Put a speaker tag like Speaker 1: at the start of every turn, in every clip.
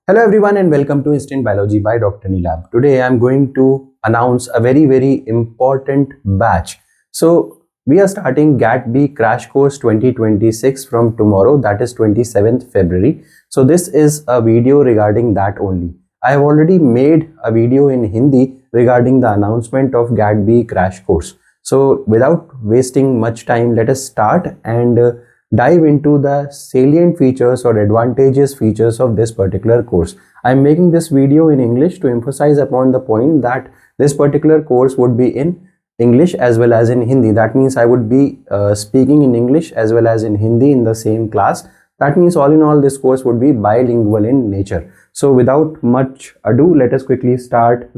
Speaker 1: Hello everyone and welcome to Instant Biology by Dr. Neelab. Today I am going to announce a very important batch. So we are starting GAT-B Crash Course 2026 from tomorrow, that is 27th February. So this is a video regarding that only. I have already made a video in Hindi regarding the announcement of GAT-B Crash Course. So without wasting much time, let us start and dive into the salient features or advantageous features of this particular course. I am making this video in English to emphasize upon the point that this particular course would be in English as well as in Hindi. That means I would be speaking in English as well as in Hindi in the same class. That means all in all this course would be bilingual in nature. So without much ado, let us quickly start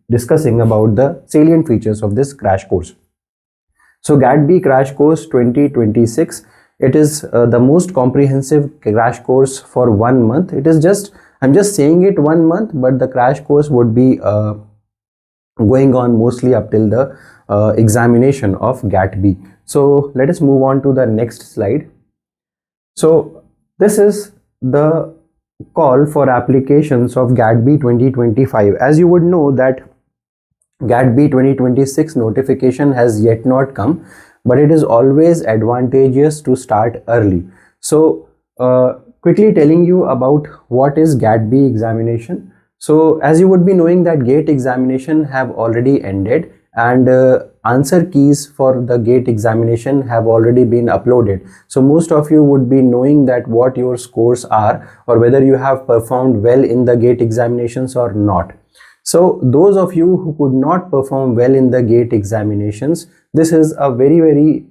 Speaker 1: discussing about the salient features of this crash course. So GAT-B Crash Course 2026, it is the most comprehensive crash course for 1 month. It is just, I'm just saying it 1 month, but the crash course would be going on mostly up till the examination of GAT-B. So let us move on to the next slide. So this is the call for applications of GAT-B 2025. As you would know that GAT-B 2026 notification has yet not come, but it is always advantageous to start early. So quickly telling you about what is GAT-B examination. So as you would be knowing that GATE examination have already ended and answer keys for the GATE examination have already been uploaded. So most of you would be knowing that what your scores are or whether you have performed well in the GATE examinations or not. So those of you who could not perform well in the GATE examinations, this is a very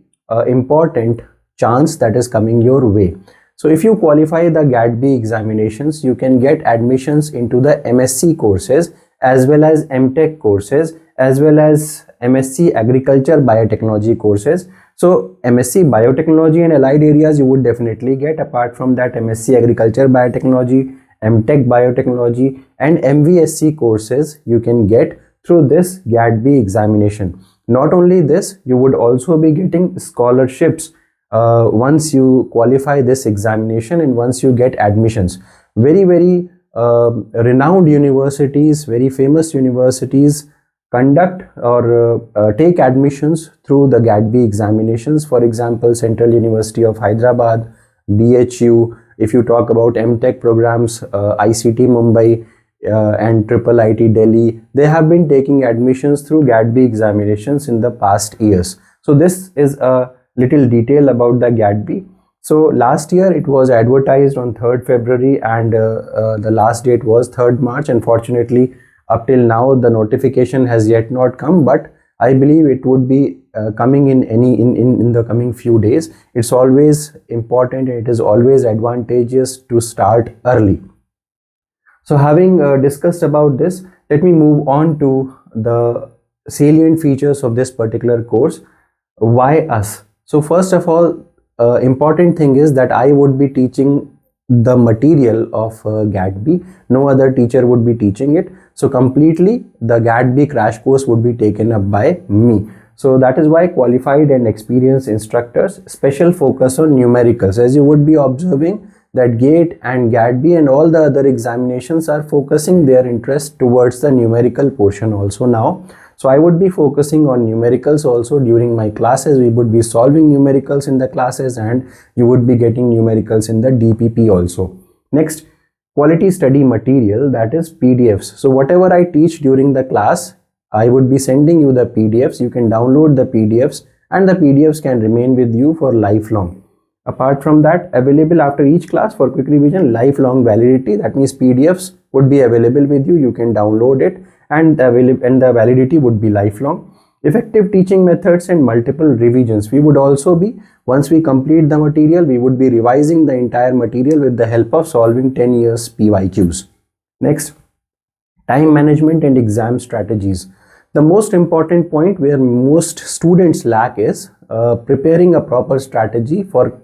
Speaker 1: important chance that is coming your way. So if you qualify the GAT-B examinations, you can get admissions into the MSc courses as well as MTech courses as well as MSc Agriculture Biotechnology courses. So MSc Biotechnology and allied areas you would definitely get. Apart from that, MSc Agriculture Biotechnology, MTech Biotechnology and MVSc courses you can get through this GAT-B examination. Not only this, you would also be getting scholarships once you qualify this examination and once you get admissions. Very renowned universities, very famous universities conduct or take admissions through the GAT-B examinations. For example, Central University of Hyderabad, BHU. If you talk about MTech programs, ICT Mumbai and IIIT Delhi, they have been taking admissions through GAT-B examinations in the past years. So this is a little detail about the GAT-B. So last year it was advertised on 3rd February and the last date was 3rd March. Unfortunately, up till now the notification has yet not come, but I believe it would be coming in the coming few days. It's always important and it is always advantageous to start early. So having discussed about this, let me move on to the salient features of this particular course. Why us? So first of all, important thing is that I would be teaching the material of GAT-B. No other teacher would be teaching it. So completely the GAT-B crash course would be taken up by me. So that is why qualified and experienced instructors, special focus on numericals. As you would be observing that GATE and GAT-B and all the other examinations are focusing their interest towards the numerical portion also now. So I would be focusing on numericals also during my classes. We would be solving numericals in the classes and you would be getting numericals in the DPP also. Next, quality study material, that is PDFs. So whatever I teach during the class, I would be sending you the PDFs. You can download the PDFs and the PDFs can remain with you for lifelong. Apart from that, available after each class for quick revision, lifelong validity. That means PDFs would be available with you. You can download it and the validity would be lifelong. Effective teaching methods and multiple revisions. We would also be, once we complete the material, we would be revising the entire material with the help of solving 10 years PYQs. Next, time management and exam strategies. The most important point where most students lack is preparing a proper strategy for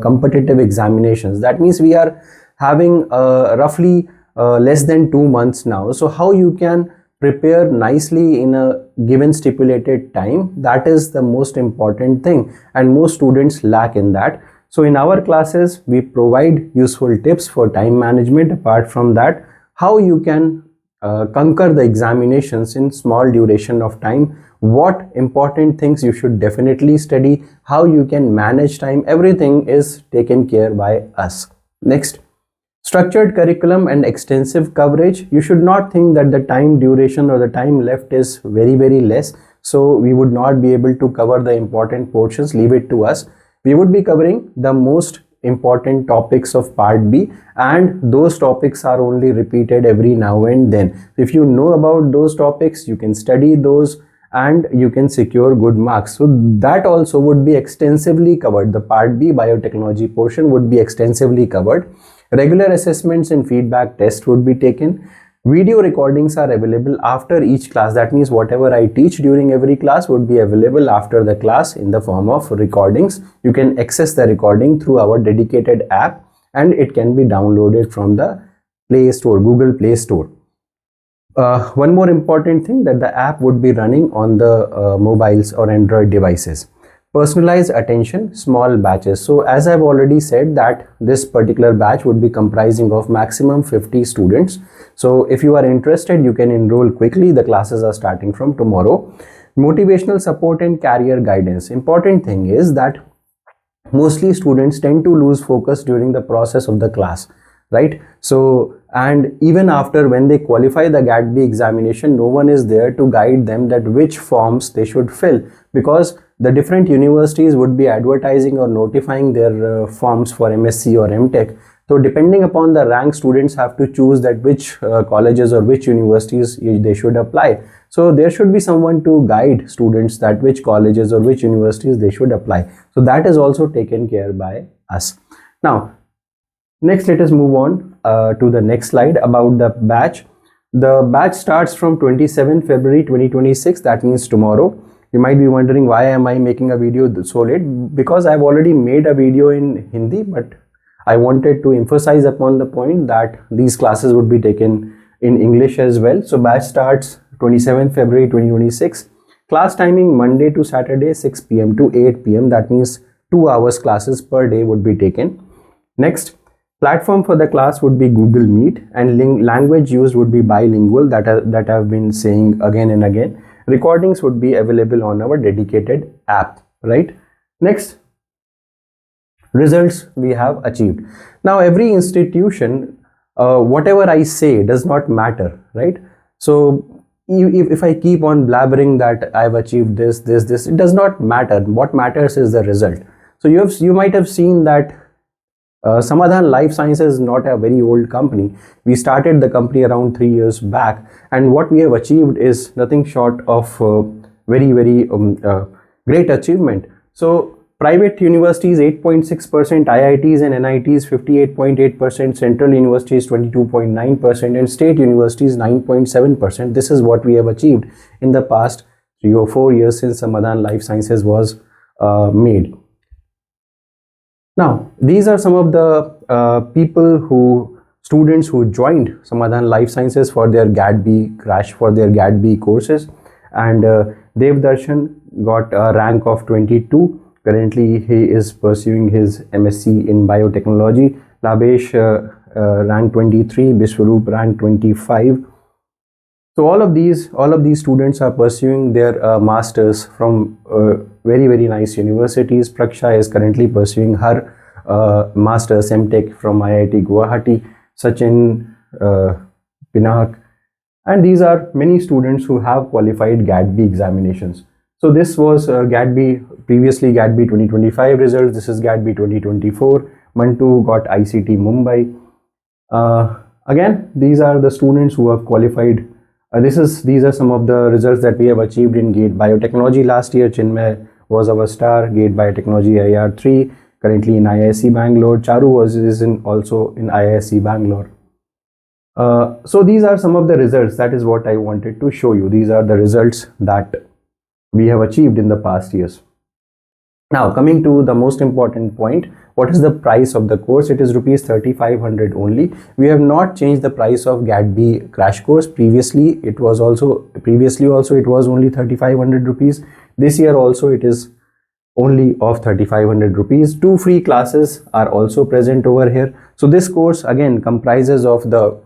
Speaker 1: competitive examinations. That means we are having roughly less than 2 months now. So how you can prepare nicely in a given stipulated time, that is the most important thing and most students lack in that. So in our classes, we provide useful tips for time management. Apart from that, how you can conquer the examinations in small duration of time, what important things you should definitely study, how you can manage time, everything is taken care by us. Next, structured curriculum and extensive coverage. You should not think that the time duration or the time left is very less, so we would not be able to cover the important portions. Leave it to us. We would be covering the most important topics of part B, and those topics are only repeated every now and then. If you know about those topics, you can study those and you can secure good marks. So that also would be extensively covered. The part B biotechnology portion would be extensively covered. Regular assessments and feedback tests would be taken. Video recordings are available after each class. That means whatever I teach during every class would be available after the class in the form of recordings. You can access the recording through our dedicated app, and it can be downloaded from the Play Store, Google Play Store. One more important thing, that the app would be running on the mobiles or Android devices. Personalized attention, small batches. So as I've already said that this particular batch would be comprising of maximum 50 students. So if you are interested, you can enroll quickly. The classes are starting from tomorrow. Motivational support and career guidance. Important thing is that mostly students tend to lose focus during the process of the class, right? So, and even after when they qualify the GAT-B examination, no one is there to guide them that which forms they should fill, because the different universities would be advertising or notifying their forms for MSc or MTech. So depending upon the rank, students have to choose that which colleges or which universities they should apply. So there should be someone to guide students that which colleges or which universities they should apply. So that is also taken care by us. Now, next, let us move on to the next slide about the batch. The batch starts from 27 February 2026. That means tomorrow. You might be wondering, why am I making a video so late? Because I've already made a video in Hindi, but I wanted to emphasize upon the point that these classes would be taken in English as well. So batch starts 27 February 2026. Class timing Monday to Saturday 6 p.m. to 8 p.m. That means 2 hours classes per day would be taken. Next, platform for the class would be Google Meet, and language used would be bilingual, that I've been saying again and again. Recordings would be available on our dedicated app, right? Next, results we have achieved. Now every institution, whatever I say does not matter, right? So if I keep on blabbering that I've achieved this, it does not matter. What matters is the result. So you might have seen that Samadhan Life Sciences is not a very old company. We started the company around 3 years back, and what we have achieved is nothing short of very great achievement. So private universities 8.6%, IITs and NITs 58.8%, central universities 22.9%, and state universities 9.7%. This is what we have achieved in the past 3 or 4 years since Samadhan Life Sciences was made. Now, these are some of the students who joined Samadhan Life Sciences for their GAT-B for their GAT-B courses. And Dev Darshan got a rank of 22. Currently, he is pursuing his MSc in Biotechnology. Labesh rank 23, Biswaroop rank 25. So all of these students are pursuing their masters from very nice universities. Praksha is currently pursuing her masters MTech from IIT Guwahati, Sachin, Pinak, and these are many students who have qualified GAT-B examinations. So this was GAT-B, previously GAT-B 2025 results. This is GAT-B 2024. Mantu got ICT Mumbai. Again, these are the students who have qualified. These are some of the results that we have achieved in GATE Biotechnology last year. Chinmay was our star, GATE Biotechnology IR3, currently in IISc Bangalore. Charu is also in IISc Bangalore. So these are some of the results. That is what I wanted to show you. These are the results that we have achieved in the past years. Now coming to the most important point, what is the price of the course? It is rupees 3,500 only. We have not changed the price of GAT-B crash course. Previously it was only 3,500 rupees. This year also it is only of 3,500 rupees. 2 free classes are also present over here. So this course again comprises of the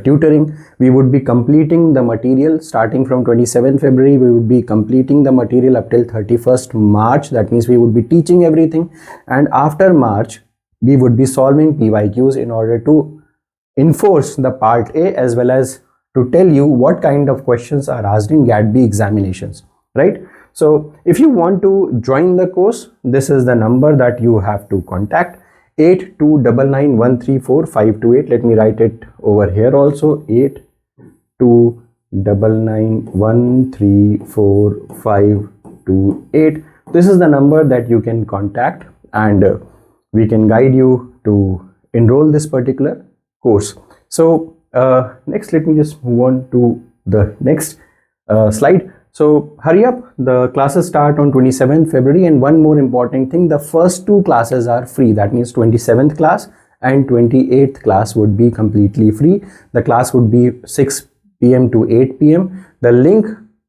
Speaker 1: tutoring. We would be completing the material starting from 27 February. We would be completing the material up till 31st March. That means we would be teaching everything, and after March we would be solving PYQs in order to enforce the part A, as well as to tell you what kind of questions are asked in GAT-B examinations, right? So if you want to join the course, this is the number that you have to contact: 8299134528. Let me write it over here also: 8299134528. This is the number that you can contact, and we can guide you to enroll this particular course. So next, let me just move on to the next slide. So hurry up, the classes start on 27th February, and one more important thing, the first 2 classes are free. That means 27th class and 28th class would be completely free. The class would be 6 p.m. to 8 p.m. The link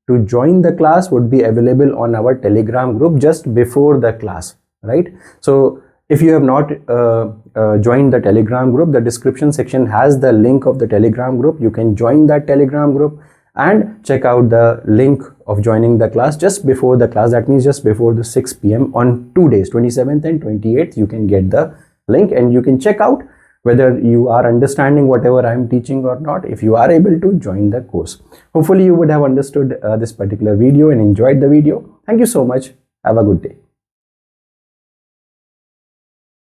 Speaker 1: to join the class would be available on our Telegram group just before the class, right? So if you have not joined the Telegram group, the description section has the link of the Telegram group. You can join that Telegram group and check out the link of joining the class just before the class. That means just before the 6 p.m. on 2 days, 27th and 28th. You can get the link and you can check out whether you are understanding whatever I am teaching or not, if you are able to join the course. Hopefully you would have understood this particular video and enjoyed the video. Thank you so much. Have a good day.